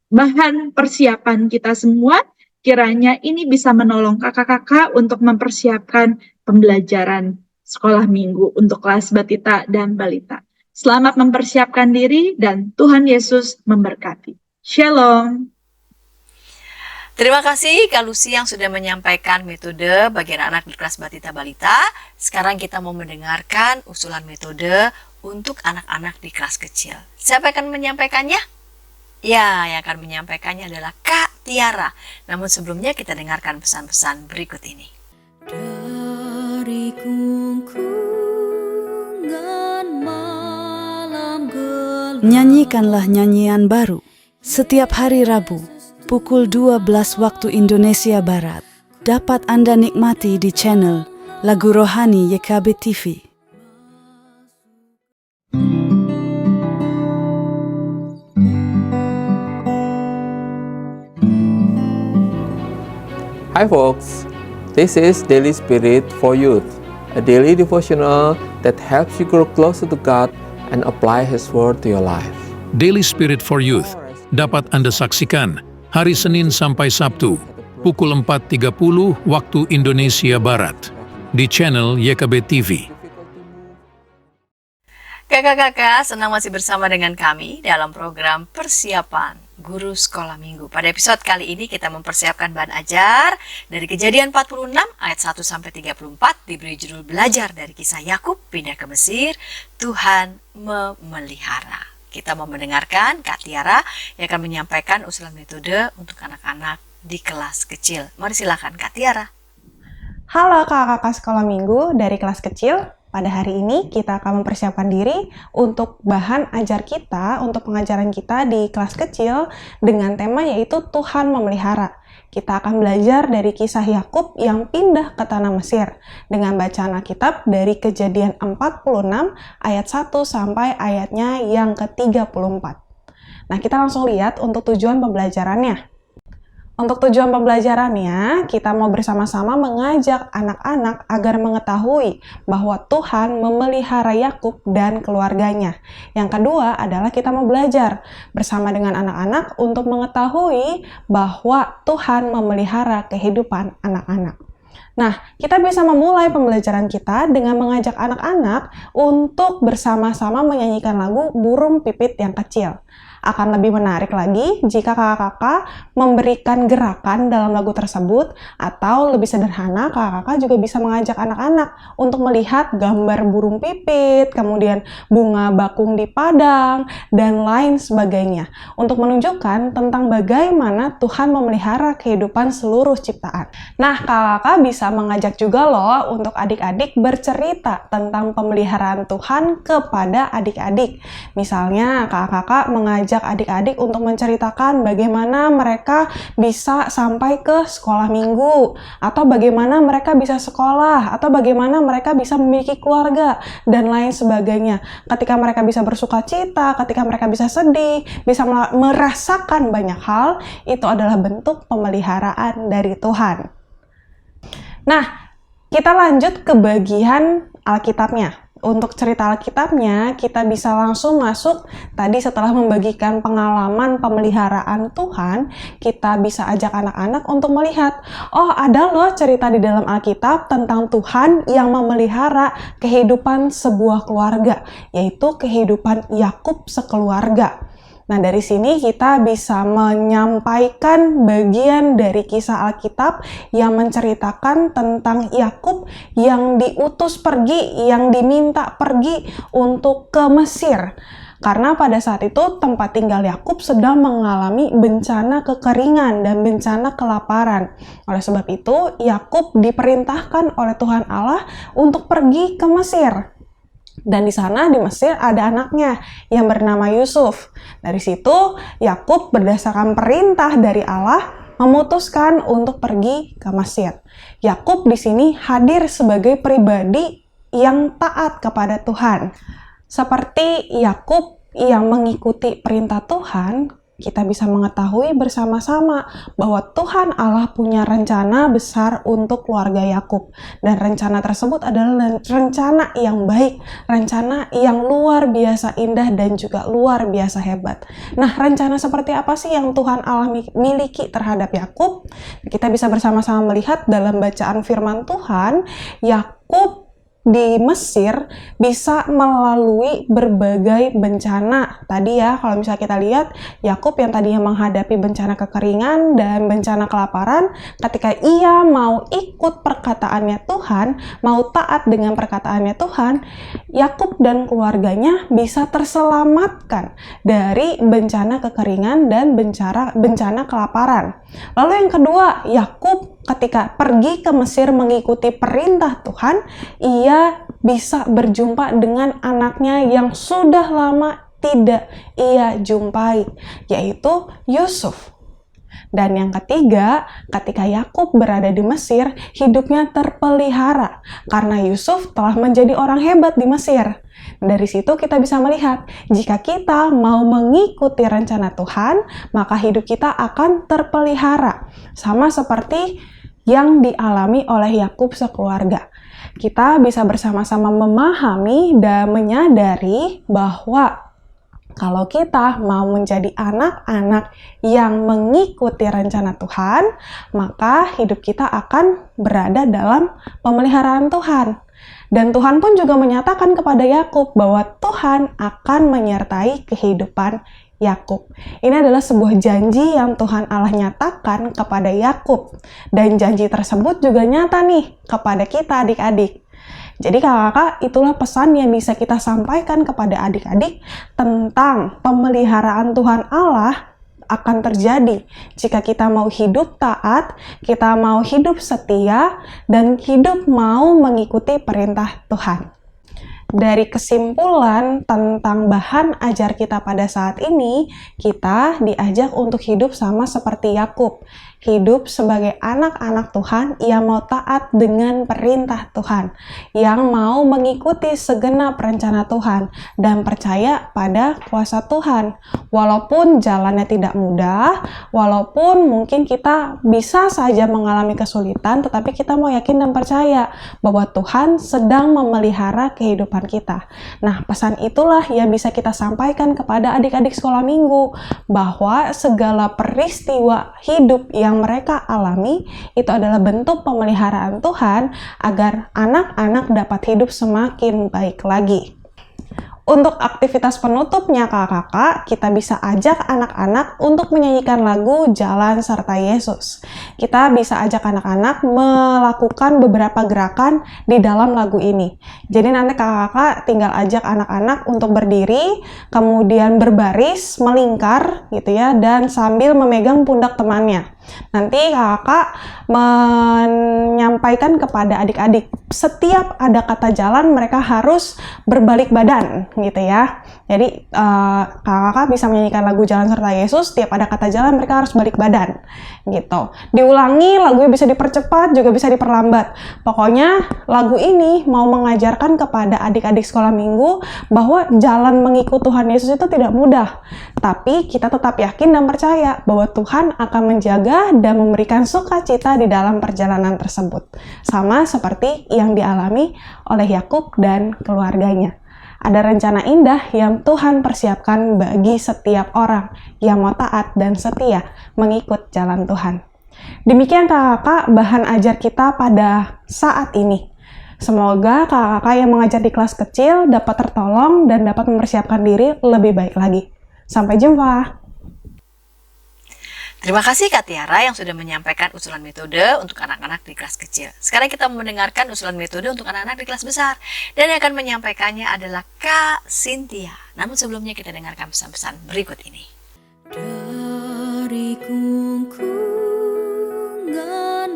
bahan persiapan kita semua, kiranya ini bisa menolong kakak-kakak untuk mempersiapkan pembelajaran sekolah minggu untuk kelas batita dan balita. Selamat mempersiapkan diri dan Tuhan Yesus memberkati. Shalom. Terima kasih Kak Lucy yang sudah menyampaikan metode bagi anak-anak di kelas batita balita. Sekarang kita mau mendengarkan usulan metode untuk anak-anak di kelas kecil. Siapa yang akan menyampaikannya? Ya, yang akan menyampaikannya adalah Kak Tiara. Namun sebelumnya kita dengarkan pesan-pesan berikut ini. Dari gungkungan malam gelap, nyanyikanlah nyanyian baru setiap hari Rabu pukul 12 waktu Indonesia Barat. Dapat Anda nikmati di channel Lagu Rohani YKB TV. Hi folks, this is Daily Spirit for Youth, a daily devotional that helps you grow closer to God and apply His Word to your life. Daily Spirit for Youth dapat Anda saksikan hari Senin sampai Sabtu, pukul 4.30 waktu Indonesia Barat, di channel YKB TV. Kakak-kakak, senang masih bersama dengan kami dalam program Persiapan Guru Sekolah Minggu. Pada episode kali ini kita mempersiapkan bahan ajar dari Kejadian 46 ayat 1-34, diberi judul Belajar dari Kisah Yakub pindah ke Mesir, Tuhan memelihara. Kita mau mendengarkan Kak Tiara yang akan menyampaikan usulan metode untuk anak-anak di kelas kecil. Mari silakan Kak Tiara. Halo kakak-kakak sekolah minggu dari kelas kecil. Pada hari ini kita akan mempersiapkan diri untuk bahan ajar kita, untuk pengajaran kita di kelas kecil dengan tema yaitu Tuhan memelihara. Kita akan belajar dari kisah Yakub yang pindah ke tanah Mesir dengan bacaan Alkitab dari Kejadian 46 ayat 1 sampai ayatnya yang ke-34. Nah, kita langsung lihat untuk tujuan pembelajarannya. Untuk tujuan pembelajarannya, kita mau bersama-sama mengajak anak-anak agar mengetahui bahwa Tuhan memelihara Yakub dan keluarganya. Yang kedua adalah kita mau belajar bersama dengan anak-anak untuk mengetahui bahwa Tuhan memelihara kehidupan anak-anak. Nah, kita bisa memulai pembelajaran kita dengan mengajak anak-anak untuk bersama-sama menyanyikan lagu Burung Pipit yang Kecil. Akan lebih menarik lagi jika kakak-kakak memberikan gerakan dalam lagu tersebut, atau lebih sederhana, kakak-kakak juga bisa mengajak anak-anak untuk melihat gambar burung pipit, kemudian bunga bakung di padang, dan lain sebagainya, untuk menunjukkan tentang bagaimana Tuhan memelihara kehidupan seluruh ciptaan. Nah, kakak-kakak bisa mengajak juga loh untuk adik-adik bercerita tentang pemeliharaan Tuhan kepada adik-adik. Misalnya, kakak-kakak mengajak adik-adik untuk menceritakan bagaimana mereka bisa sampai ke sekolah minggu, atau bagaimana mereka bisa sekolah, atau bagaimana mereka bisa memiliki keluarga, dan lain sebagainya. Ketika mereka bisa bersuka cita, ketika mereka bisa sedih, bisa merasakan banyak hal, itu adalah bentuk pemeliharaan dari Tuhan. Nah, kita lanjut ke bagian Alkitabnya. Untuk cerita Alkitabnya, kita bisa langsung masuk. Tadi setelah membagikan pengalaman pemeliharaan Tuhan, kita bisa ajak anak-anak untuk melihat, oh ada loh cerita di dalam Alkitab tentang Tuhan yang memelihara kehidupan sebuah keluarga, yaitu kehidupan Yakub sekeluarga. Nah, dari sini kita bisa menyampaikan bagian dari kisah Alkitab yang menceritakan tentang Yakub yang diutus pergi, yang diminta pergi untuk ke Mesir. Karena pada saat itu tempat tinggal Yakub sedang mengalami bencana kekeringan dan bencana kelaparan. Oleh sebab itu, Yakub diperintahkan oleh Tuhan Allah untuk pergi ke Mesir. Dan di sana di Mesir ada anaknya yang bernama Yusuf. Dari situ Yakub berdasarkan perintah dari Allah memutuskan untuk pergi ke Mesir. Yakub di sini hadir sebagai pribadi yang taat kepada Tuhan. Seperti Yakub yang mengikuti perintah Tuhan, kita bisa mengetahui bersama-sama bahwa Tuhan Allah punya rencana besar untuk keluarga Yakub. Dan rencana tersebut adalah rencana yang baik, rencana yang luar biasa indah dan juga luar biasa hebat. Nah, rencana seperti apa sih yang Tuhan Allah miliki terhadap Yakub? Kita bisa bersama-sama melihat dalam bacaan firman Tuhan, Yakub di Mesir bisa melalui berbagai bencana. Tadi ya, kalau misalnya kita lihat, Yakub yang tadinya menghadapi bencana kekeringan dan bencana kelaparan, ketika ia mau ikut perkataannya Tuhan, mau taat dengan perkataannya Tuhan, Yakub dan keluarganya bisa terselamatkan dari bencana kekeringan dan bencana kelaparan. Lalu yang kedua, Yakub ketika pergi ke Mesir mengikuti perintah Tuhan, ia bisa berjumpa dengan anaknya yang sudah lama tidak ia jumpai, yaitu Yusuf. Dan yang ketiga, ketika Yakub berada di Mesir, hidupnya terpelihara karena Yusuf telah menjadi orang hebat di Mesir. Dari situ kita bisa melihat, jika kita mau mengikuti rencana Tuhan, maka hidup kita akan terpelihara. Sama seperti yang dialami oleh Yakub sekeluarga. Kita bisa bersama-sama memahami dan menyadari bahwa kalau kita mau menjadi anak-anak yang mengikuti rencana Tuhan, maka hidup kita akan berada dalam pemeliharaan Tuhan. Dan Tuhan pun juga menyatakan kepada Yakub bahwa Tuhan akan menyertai kehidupan Yakub. Ini adalah sebuah janji yang Tuhan Allah nyatakan kepada Yakub. Dan janji tersebut juga nyata nih kepada kita adik-adik. Jadi kakak-kakak, itulah pesan yang bisa kita sampaikan kepada adik-adik tentang pemeliharaan Tuhan Allah akan terjadi jika kita mau hidup taat, kita mau hidup setia, dan hidup mau mengikuti perintah Tuhan. Dari kesimpulan tentang bahan ajar kita pada saat ini, kita diajak untuk hidup sama seperti Yakub. Hidup sebagai anak-anak Tuhan yang mau taat dengan perintah Tuhan, yang mau mengikuti segenap rencana Tuhan, dan percaya pada kuasa Tuhan. Walaupun jalannya tidak mudah, walaupun mungkin kita bisa saja mengalami kesulitan, tetapi kita mau yakin dan percaya bahwa Tuhan sedang memelihara kehidupan kita. Nah, pesan itulah yang bisa kita sampaikan kepada adik-adik sekolah minggu, bahwa segala peristiwa hidup yang mereka alami itu adalah bentuk pemeliharaan Tuhan agar anak-anak dapat hidup semakin baik lagi. Untuk aktivitas penutupnya kakak-kakak, kita bisa ajak anak-anak untuk menyanyikan lagu Jalan Serta Yesus. Kita bisa ajak anak-anak melakukan beberapa gerakan di dalam lagu ini. Jadi nanti kakak-kakak tinggal ajak anak-anak untuk berdiri, kemudian berbaris, melingkar gitu ya, dan sambil memegang pundak temannya. Nanti kakak menyampaikan kepada adik-adik, setiap ada kata jalan mereka harus berbalik badan gitu ya. Jadi kakak bisa menyanyikan lagu Jalan Serta Yesus, setiap ada kata jalan mereka harus balik badan gitu. Diulangi, lagunya bisa dipercepat juga bisa diperlambat. Pokoknya lagu ini mau mengajarkan kepada adik-adik sekolah minggu bahwa jalan mengikut Tuhan Yesus itu tidak mudah. Tapi kita tetap yakin dan percaya bahwa Tuhan akan menjaga dan memberikan sukacita di dalam perjalanan tersebut. Sama seperti yang dialami oleh Yakub dan keluarganya. Ada rencana indah yang Tuhan persiapkan bagi setiap orang yang mau taat dan setia mengikut jalan Tuhan. Demikian kakak-kakak bahan ajar kita pada saat ini. Semoga kakak-kakak yang mengajar di kelas kecil dapat tertolong dan dapat mempersiapkan diri lebih baik lagi. Sampai jumpa! Terima kasih Kak Tiara yang sudah menyampaikan usulan metode untuk anak-anak di kelas kecil. Sekarang kita mendengarkan usulan metode untuk anak-anak di kelas besar. Dan yang akan menyampaikannya adalah Kak Cynthia. Namun sebelumnya kita dengarkan pesan-pesan berikut ini. Dari kungkungan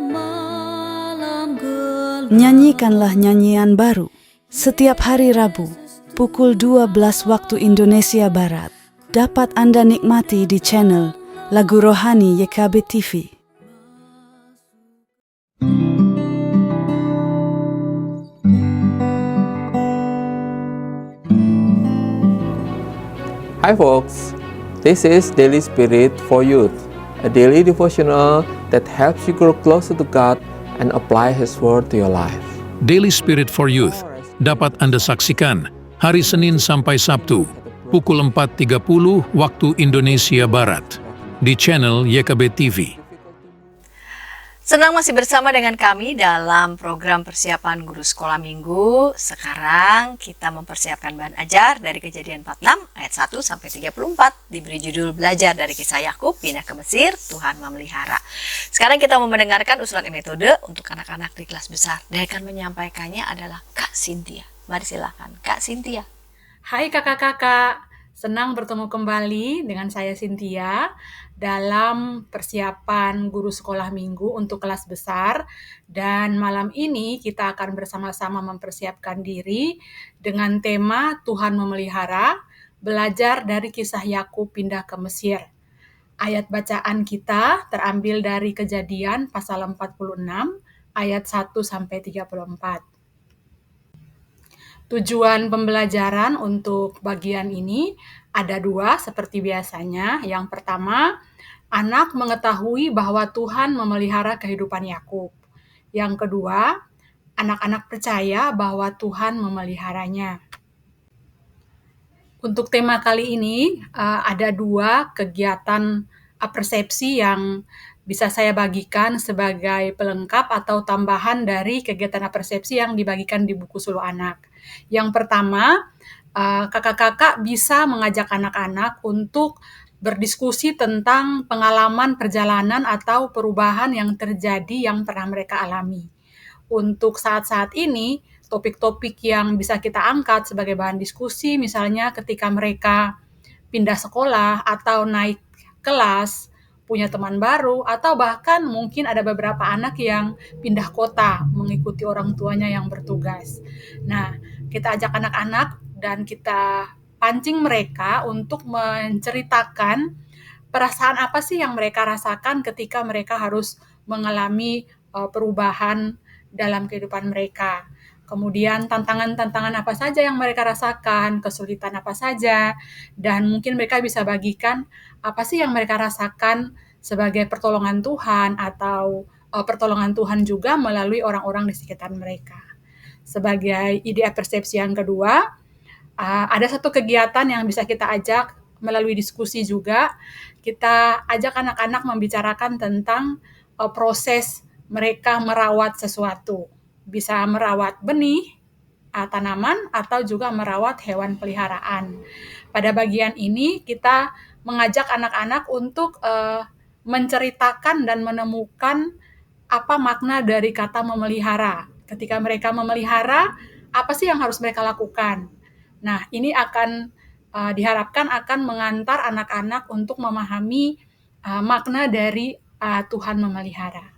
malam gelap, Nyanyikanlah nyanyian baru setiap hari Rabu pukul 12 waktu Indonesia Barat. Dapat Anda nikmati di channel Lagu Rohani YKB TV. Hi folks, this is Daily Spirit for Youth, a daily devotional that helps you grow closer to God and apply His Word to your life. Daily Spirit for Youth dapat Anda saksikan hari Senin sampai Sabtu pukul 4.30 waktu Indonesia Barat di channel YKB TV. Senang masih bersama dengan kami dalam program persiapan guru sekolah minggu. Sekarang kita mempersiapkan bahan ajar dari Kejadian 46 ayat 1 sampai 34, diberi judul Belajar dari Kisah Yakub Pindah ke Mesir, Tuhan Memelihara. Sekarang kita mau mendengarkan usulan metode untuk anak-anak di kelas besar. Dan akan menyampaikannya adalah Kak Cynthia. Mari silakan Kak Cynthia. Hai kakak-kakak, senang bertemu kembali dengan saya Cynthia dalam persiapan guru sekolah minggu untuk kelas besar. Dan malam ini kita akan bersama-sama mempersiapkan diri dengan tema Tuhan Memelihara, belajar dari kisah Yakub pindah ke Mesir. Ayat bacaan kita terambil dari Kejadian pasal 46 ayat 1 sampai 34. Tujuan pembelajaran untuk bagian ini ada dua seperti biasanya. Yang pertama, anak mengetahui bahwa Tuhan memelihara kehidupan Yakub. Yang kedua, anak-anak percaya bahwa Tuhan memeliharanya. Untuk tema kali ini ada dua kegiatan persepsi yang bisa saya bagikan sebagai pelengkap atau tambahan dari kegiatan persepsi yang dibagikan di buku Suluh Anak. Yang pertama, kakak-kakak bisa mengajak anak-anak untuk berdiskusi tentang pengalaman perjalanan atau perubahan yang terjadi yang pernah mereka alami. Untuk saat-saat ini, topik-topik yang bisa kita angkat sebagai bahan diskusi, misalnya ketika mereka pindah sekolah atau naik kelas, punya teman baru, atau bahkan mungkin ada beberapa anak yang pindah kota mengikuti orang tuanya yang bertugas. Nah, kita ajak anak-anak dan kita pancing mereka untuk menceritakan perasaan apa sih yang mereka rasakan ketika mereka harus mengalami perubahan dalam kehidupan mereka. Kemudian tantangan-tantangan apa saja yang mereka rasakan, kesulitan apa saja, dan mungkin mereka bisa bagikan apa sih yang mereka rasakan sebagai pertolongan Tuhan atau pertolongan Tuhan juga melalui orang-orang di sekitar mereka. Sebagai ide persepsi yang kedua, ada satu kegiatan yang bisa kita ajak melalui diskusi juga. Kita ajak anak-anak membicarakan tentang proses mereka merawat sesuatu. Bisa merawat benih, tanaman, atau juga merawat hewan peliharaan. Pada bagian ini kita mengajak anak-anak untuk menceritakan dan menemukan apa makna dari kata memelihara. Ketika mereka memelihara, apa sih yang harus mereka lakukan? Nah, ini akan diharapkan akan mengantar anak-anak untuk memahami makna dari Tuhan memelihara.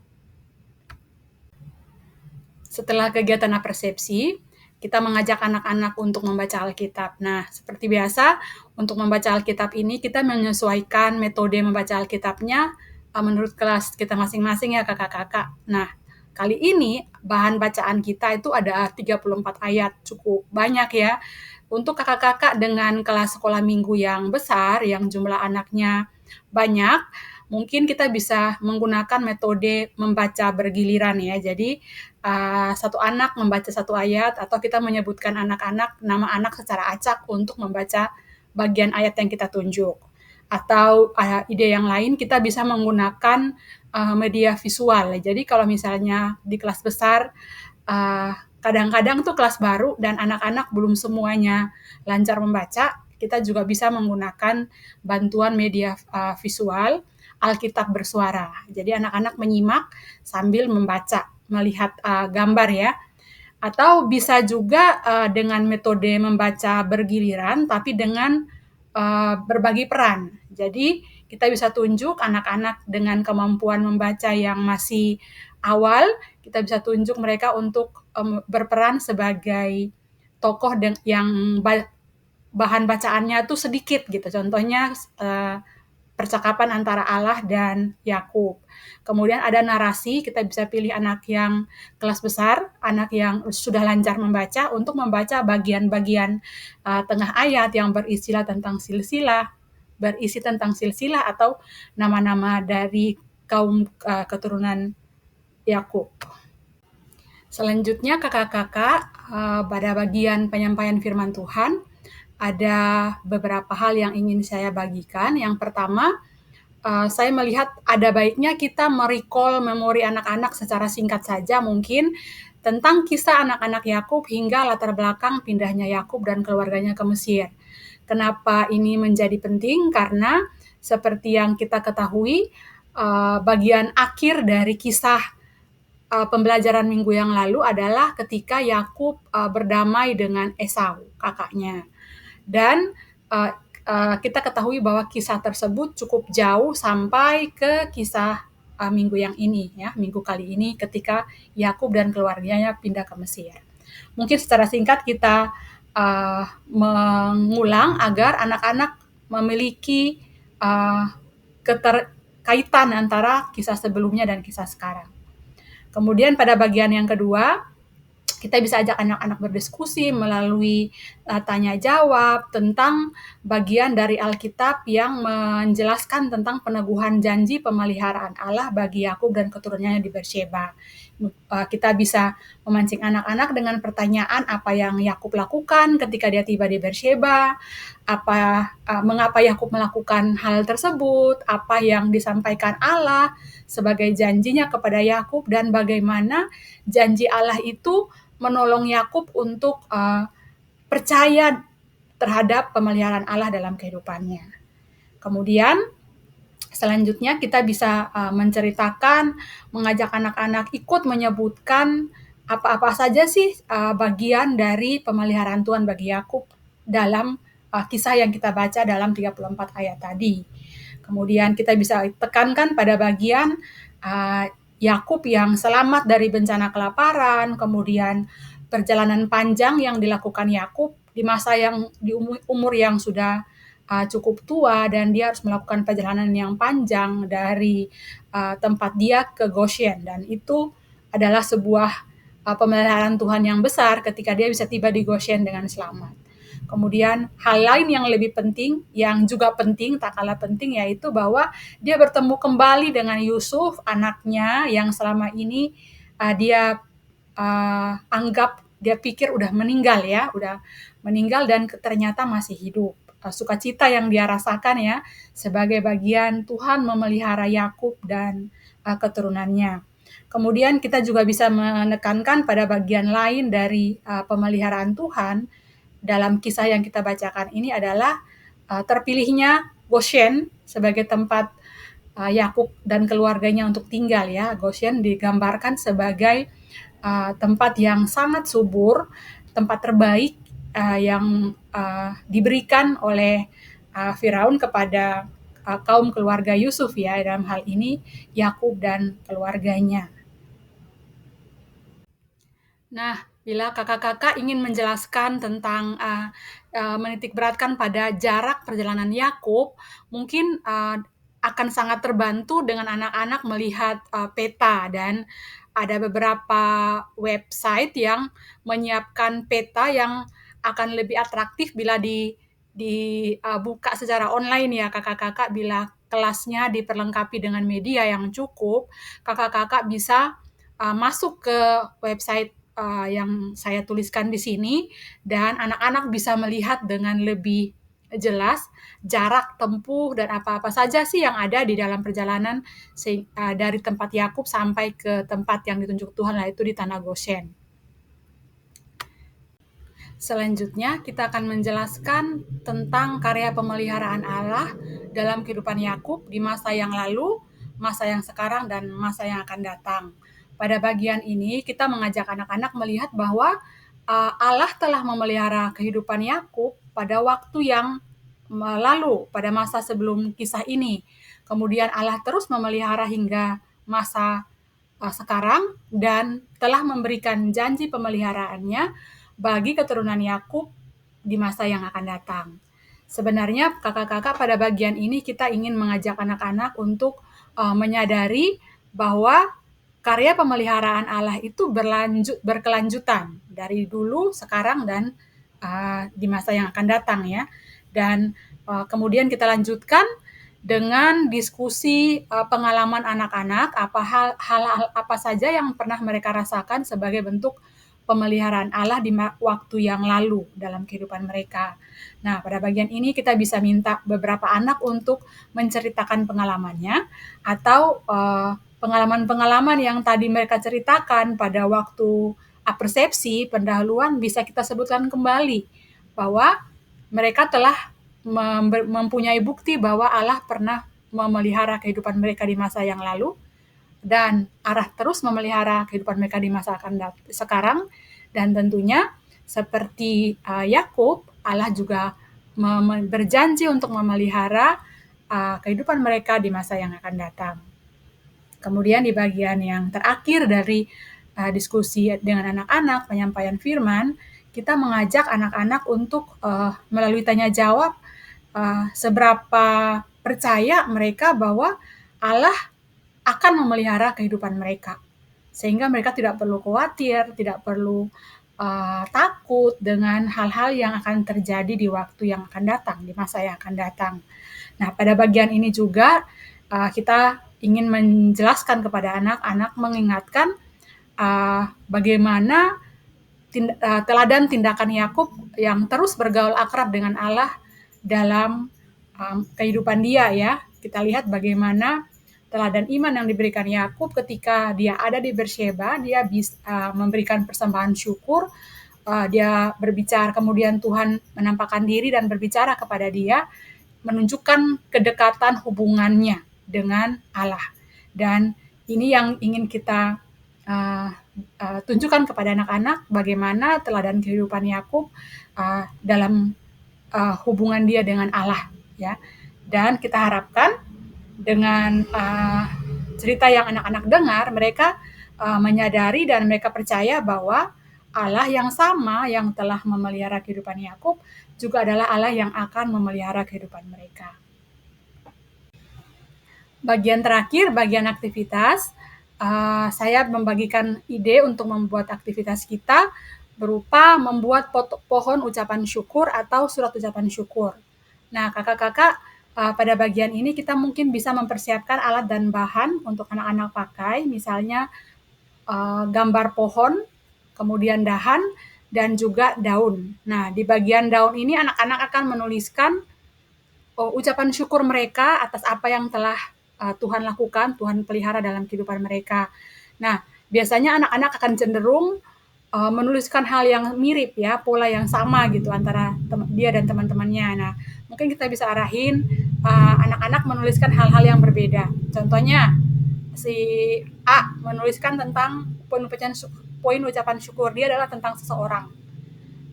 Setelah kegiatan persepsi, kita mengajak anak-anak untuk membaca Alkitab. Nah, seperti biasa, untuk membaca Alkitab ini kita menyesuaikan metode membaca Alkitabnya menurut kelas kita masing-masing ya kakak-kakak. Nah, kali ini bahan bacaan kita itu ada 34 ayat, cukup banyak ya. Untuk kakak-kakak dengan kelas sekolah minggu yang besar, yang jumlah anaknya banyak, mungkin kita bisa menggunakan metode membaca bergiliran ya. Jadi satu anak membaca satu ayat, atau kita menyebutkan anak-anak nama anak secara acak untuk membaca bagian ayat yang kita tunjuk. Atau ide yang lain, kita bisa menggunakan media visual. Jadi kalau misalnya di kelas besar, kadang-kadang tuh kelas baru dan anak-anak belum semuanya lancar membaca, kita juga bisa menggunakan bantuan media visual. Alkitab bersuara. Jadi anak-anak menyimak sambil membaca, melihat gambar ya. Atau bisa juga dengan metode membaca bergiliran, tapi dengan berbagi peran. Jadi kita bisa tunjuk anak-anak dengan kemampuan membaca yang masih awal, kita bisa tunjuk mereka untuk berperan sebagai tokoh yang bahan bacaannya tuh sedikit gitu. Contohnya percakapan antara Allah dan Yakub. Kemudian ada narasi, kita bisa pilih anak yang kelas besar, anak yang sudah lancar membaca untuk membaca bagian-bagian tengah ayat yang berisi tentang silsilah atau nama-nama dari kaum keturunan Yakub. Selanjutnya kakak-kakak pada bagian penyampaian firman Tuhan ada beberapa hal yang ingin saya bagikan. Yang pertama, saya melihat ada baiknya kita merecall memori anak-anak secara singkat saja mungkin tentang kisah anak-anak Yakub hingga latar belakang pindahnya Yakub dan keluarganya ke Mesir. Kenapa ini menjadi penting? Karena seperti yang kita ketahui, bagian akhir dari kisah pembelajaran minggu yang lalu adalah ketika Yakub berdamai dengan Esau, kakaknya. Dan kita ketahui bahwa kisah tersebut cukup jauh sampai ke kisah minggu yang ini, ya, minggu kali ini ketika Yakub dan keluarganya pindah ke Mesir. Mungkin secara singkat kita mengulang agar anak-anak memiliki keterkaitan antara kisah sebelumnya dan kisah sekarang. Kemudian pada bagian yang kedua, kita bisa ajak anak-anak berdiskusi melalui tanya jawab tentang bagian dari Alkitab yang menjelaskan tentang peneguhan janji pemeliharaan Allah bagi Yakub dan keturunannya di Beersheba. Kita bisa memancing anak-anak dengan pertanyaan apa yang Yakub lakukan ketika dia tiba di Beersheba, mengapa Yakub melakukan hal tersebut, apa yang disampaikan Allah sebagai janjinya kepada Yakub, dan bagaimana janji Allah itu menolong Yakub untuk percaya terhadap pemeliharaan Allah dalam kehidupannya. Kemudian selanjutnya kita bisa menceritakan, mengajak anak-anak ikut menyebutkan apa-apa saja sih bagian dari pemeliharaan Tuhan bagi Yakub dalam kisah yang kita baca dalam 34 ayat tadi. Kemudian kita bisa tekankan pada bagian Yakub yang selamat dari bencana kelaparan, kemudian perjalanan panjang yang dilakukan Yakub di masa yang di umur yang sudah cukup tua, dan dia harus melakukan perjalanan yang panjang dari tempat dia ke Goshen, dan itu adalah sebuah pemeliharaan Tuhan yang besar ketika dia bisa tiba di Goshen dengan selamat. Kemudian hal lain yang lebih penting, yang juga penting, tak kalah penting, yaitu bahwa dia bertemu kembali dengan Yusuf, anaknya yang selama ini dia anggap, dia pikir udah meninggal dan ternyata masih hidup. Sukacita yang dia rasakan ya sebagai bagian Tuhan memelihara Yakub dan keturunannya. Kemudian kita juga bisa menekankan pada bagian lain dari pemeliharaan Tuhan dalam kisah yang kita bacakan ini adalah terpilihnya Goshen sebagai tempat Yakub dan keluarganya untuk tinggal ya. Goshen digambarkan sebagai tempat yang sangat subur, tempat terbaik yang diberikan oleh Firaun kepada kaum keluarga Yusuf ya, dalam hal ini Yakub dan keluarganya. Nah, bila kakak-kakak ingin menjelaskan tentang menitikberatkan pada jarak perjalanan Yakub, mungkin akan sangat terbantu dengan anak-anak melihat peta, dan ada beberapa website yang menyiapkan peta yang akan lebih atraktif bila dibuka secara online ya kakak-kakak. Bila kelasnya diperlengkapi dengan media yang cukup, kakak-kakak bisa masuk ke website yang saya tuliskan di sini, dan anak-anak bisa melihat dengan lebih jelas jarak tempuh dan apa-apa saja sih yang ada di dalam perjalanan dari tempat Yakub sampai ke tempat yang ditunjuk Tuhan, yaitu di tanah Goshen. Selanjutnya, kita akan menjelaskan tentang karya pemeliharaan Allah dalam kehidupan Yakub di masa yang lalu, masa yang sekarang, dan masa yang akan datang. Pada bagian ini, kita mengajak anak-anak melihat bahwa Allah telah memelihara kehidupan Yakub pada waktu yang lalu, pada masa sebelum kisah ini. Kemudian Allah terus memelihara hingga masa sekarang dan telah memberikan janji pemeliharaannya bagi keturunan Yakub di masa yang akan datang. Sebenarnya kakak-kakak pada bagian ini kita ingin mengajak anak-anak untuk menyadari bahwa karya pemeliharaan Allah itu berkelanjutan dari dulu, sekarang, dan di masa yang akan datang ya. Dan kemudian kita lanjutkan dengan diskusi pengalaman anak-anak, hal-hal apa saja yang pernah mereka rasakan sebagai bentuk pemeliharaan Allah di waktu yang lalu dalam kehidupan mereka. Nah, pada bagian ini kita bisa minta beberapa anak untuk menceritakan pengalamannya atau pengalaman-pengalaman yang tadi mereka ceritakan pada waktu persepsi pendahuluan bisa kita sebutkan kembali bahwa mereka telah mempunyai bukti bahwa Allah pernah memelihara kehidupan mereka di masa yang lalu dan arah terus memelihara kehidupan mereka di masa sekarang, dan tentunya seperti Yakub, Allah juga berjanji untuk memelihara kehidupan mereka di masa yang akan datang. Kemudian di bagian yang terakhir dari diskusi dengan anak-anak, penyampaian firman, kita mengajak anak-anak untuk melalui tanya jawab seberapa percaya mereka bahwa Allah akan memelihara kehidupan mereka. Sehingga mereka tidak perlu khawatir, tidak perlu takut dengan hal-hal yang akan terjadi di waktu yang akan datang, di masa yang akan datang. Nah, pada bagian ini juga kita ingin menjelaskan kepada anak-anak, mengingatkan bagaimana teladan tindakan Yakub yang terus bergaul akrab dengan Allah dalam kehidupan dia ya. Kita lihat bagaimana teladan iman yang diberikan Yakub ketika dia ada di Beersheba, dia bisa memberikan persembahan syukur, dia berbicara, kemudian Tuhan menampakkan diri dan berbicara kepada dia, menunjukkan kedekatan hubungannya dengan Allah. Dan ini yang ingin kita tunjukkan kepada anak-anak, bagaimana teladan kehidupan Yakub dalam hubungan dia dengan Allah ya. Dan kita harapkan dengan cerita yang anak-anak dengar, mereka menyadari dan mereka percaya bahwa Allah yang sama yang telah memelihara kehidupan Yakub juga adalah Allah yang akan memelihara kehidupan mereka. Bagian terakhir, bagian aktivitas, saya membagikan ide untuk membuat aktivitas kita berupa membuat pohon ucapan syukur atau surat ucapan syukur. Nah, kakak-kakak, pada bagian ini kita mungkin bisa mempersiapkan alat dan bahan untuk anak-anak pakai, misalnya gambar pohon, kemudian dahan, dan juga daun. Nah, di bagian daun ini anak-anak akan menuliskan ucapan syukur mereka atas apa yang telah Tuhan lakukan, Tuhan pelihara dalam kehidupan mereka. Nah, biasanya anak-anak akan cenderung menuliskan hal yang mirip ya, pola yang sama gitu antara dia dan teman-temannya. Nah, mungkin kita bisa arahin anak-anak menuliskan hal-hal yang berbeda. Contohnya, si A menuliskan tentang poin ucapan syukur, dia adalah tentang seseorang.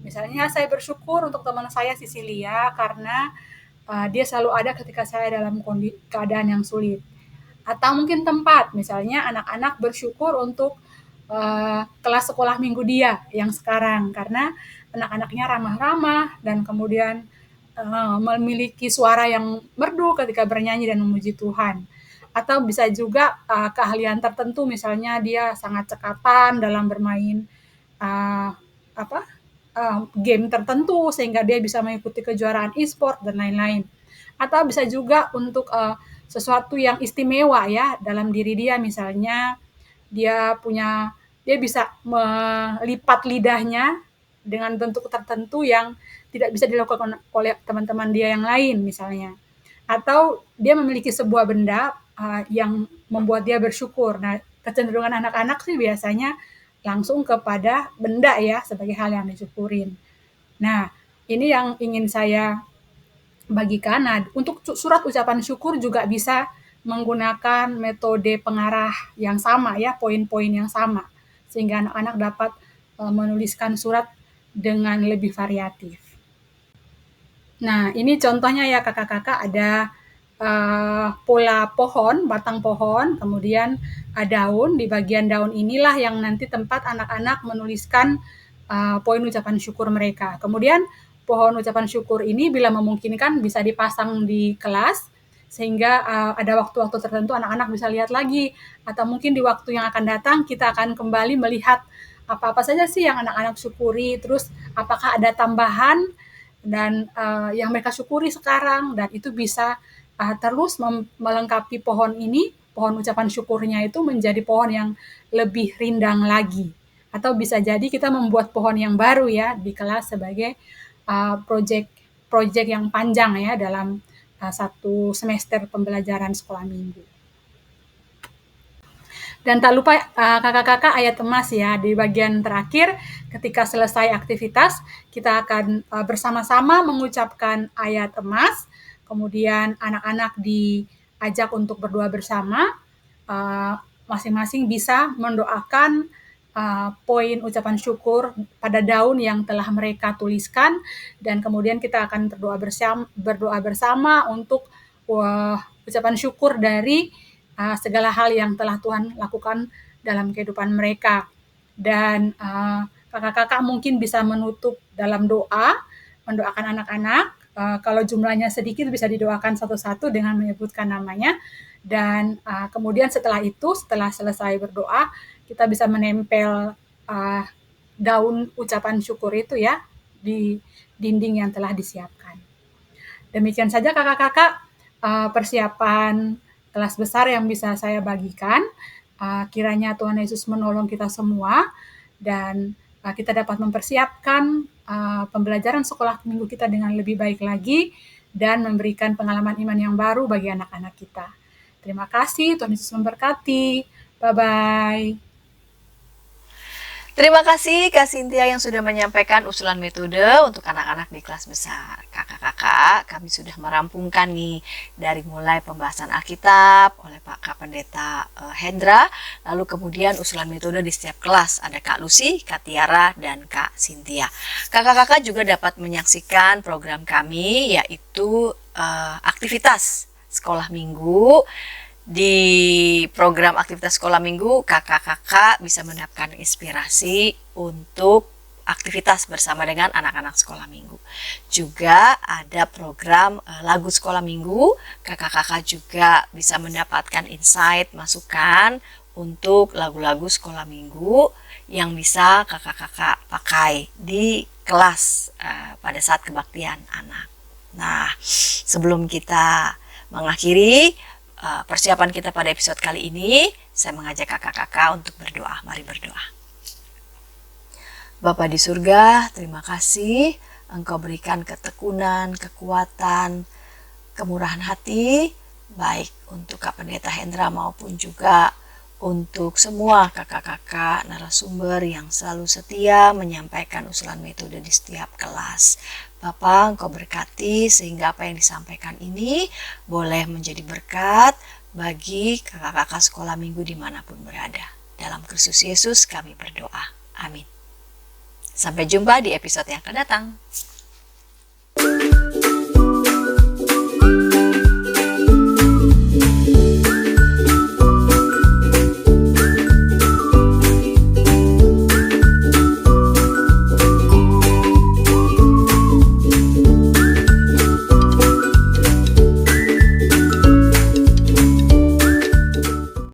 Misalnya, saya bersyukur untuk teman saya Sisilia karena dia selalu ada ketika saya dalam keadaan yang sulit. Atau mungkin tempat, misalnya anak-anak bersyukur untuk kelas sekolah minggu dia yang sekarang, karena anak-anaknya ramah-ramah dan kemudian memiliki suara yang merdu ketika bernyanyi dan memuji Tuhan. Atau bisa juga keahlian tertentu, misalnya dia sangat cekatan dalam bermain game tertentu sehingga dia bisa mengikuti kejuaraan e-sport dan lain-lain. Atau bisa juga untuk sesuatu yang istimewa ya dalam diri dia, misalnya dia bisa melipat lidahnya dengan bentuk tertentu yang tidak bisa dilakukan oleh teman-teman dia yang lain misalnya. Atau dia memiliki sebuah benda yang membuat dia bersyukur. Nah, kecenderungan anak-anak sih biasanya langsung kepada benda ya sebagai hal yang disyukurin. Nah, ini yang ingin saya bagikan. Nah, untuk surat ucapan syukur juga bisa menggunakan metode pengarah yang sama ya, poin-poin yang sama, sehingga anak-anak dapat menuliskan surat dengan lebih variatif. Nah, ini contohnya ya kakak-kakak, ada pola pohon, batang pohon, kemudian daun. Di bagian daun inilah yang nanti tempat anak-anak menuliskan poin ucapan syukur mereka. Kemudian pohon ucapan syukur ini bila memungkinkan bisa dipasang di kelas, sehingga ada waktu-waktu tertentu anak-anak bisa lihat lagi, atau mungkin di waktu yang akan datang kita akan kembali melihat apa-apa saja sih yang anak-anak syukuri, terus apakah ada tambahan dan yang mereka syukuri sekarang, dan itu bisa terus melengkapi pohon ini, pohon ucapan syukurnya itu menjadi pohon yang lebih rindang lagi. Atau bisa jadi kita membuat pohon yang baru ya di kelas sebagai proyek yang panjang ya dalam satu semester pembelajaran sekolah minggu. Dan tak lupa kakak-kakak ayat emas ya, di bagian terakhir ketika selesai aktivitas kita akan bersama-sama mengucapkan ayat emas, kemudian anak-anak diajak untuk berdoa bersama, masing-masing bisa mendoakan poin ucapan syukur pada daun yang telah mereka tuliskan, dan kemudian kita akan berdoa bersama untuk ucapan syukur dari segala hal yang telah Tuhan lakukan dalam kehidupan mereka. Dan kakak-kakak mungkin bisa menutup dalam doa, mendoakan anak-anak. Kalau jumlahnya sedikit bisa didoakan satu-satu dengan menyebutkan namanya. Dan kemudian setelah itu, setelah selesai berdoa, kita bisa menempel daun ucapan syukur itu ya di dinding yang telah disiapkan. Demikian saja kakak-kakak persiapan kelas besar yang bisa saya bagikan. Kiranya Tuhan Yesus menolong kita semua dan kita dapat mempersiapkan pembelajaran sekolah minggu kita dengan lebih baik lagi dan memberikan pengalaman iman yang baru bagi anak-anak kita. Terima kasih, Tuhan Yesus memberkati. Bye-bye. Terima kasih Kak Cynthia yang sudah menyampaikan usulan metode untuk anak-anak di kelas besar. Kakak-kakak, kami sudah merampungkan nih dari mulai pembahasan Alkitab oleh Pak Pendeta Hendra, lalu kemudian usulan metode di setiap kelas. Ada Kak Lucy, Kak Tiara, dan Kak Cynthia. Kakak-kakak juga dapat menyaksikan program kami, yaitu aktivitas sekolah minggu. Di program aktivitas sekolah minggu, kakak-kakak bisa mendapatkan inspirasi untuk aktivitas bersama dengan anak-anak sekolah minggu. Juga ada program lagu sekolah minggu, kakak-kakak juga bisa mendapatkan insight, masukan untuk lagu-lagu sekolah minggu yang bisa kakak-kakak pakai di kelas pada saat kebaktian anak. Nah, sebelum kita mengakhiri persiapan kita pada episode kali ini, saya mengajak kakak-kakak untuk berdoa. Mari berdoa. Bapa di surga, terima kasih Engkau berikan ketekunan, kekuatan, kemurahan hati, baik untuk Kak Pendeta Hendra maupun juga untuk semua kakak-kakak narasumber yang selalu setia menyampaikan usulan metode di setiap kelas. Bapak, Engkau berkati sehingga apa yang disampaikan ini boleh menjadi berkat bagi kakak-kakak sekolah minggu dimanapun berada. Dalam Kristus Yesus kami berdoa. Amin. Sampai jumpa di episode yang akan datang.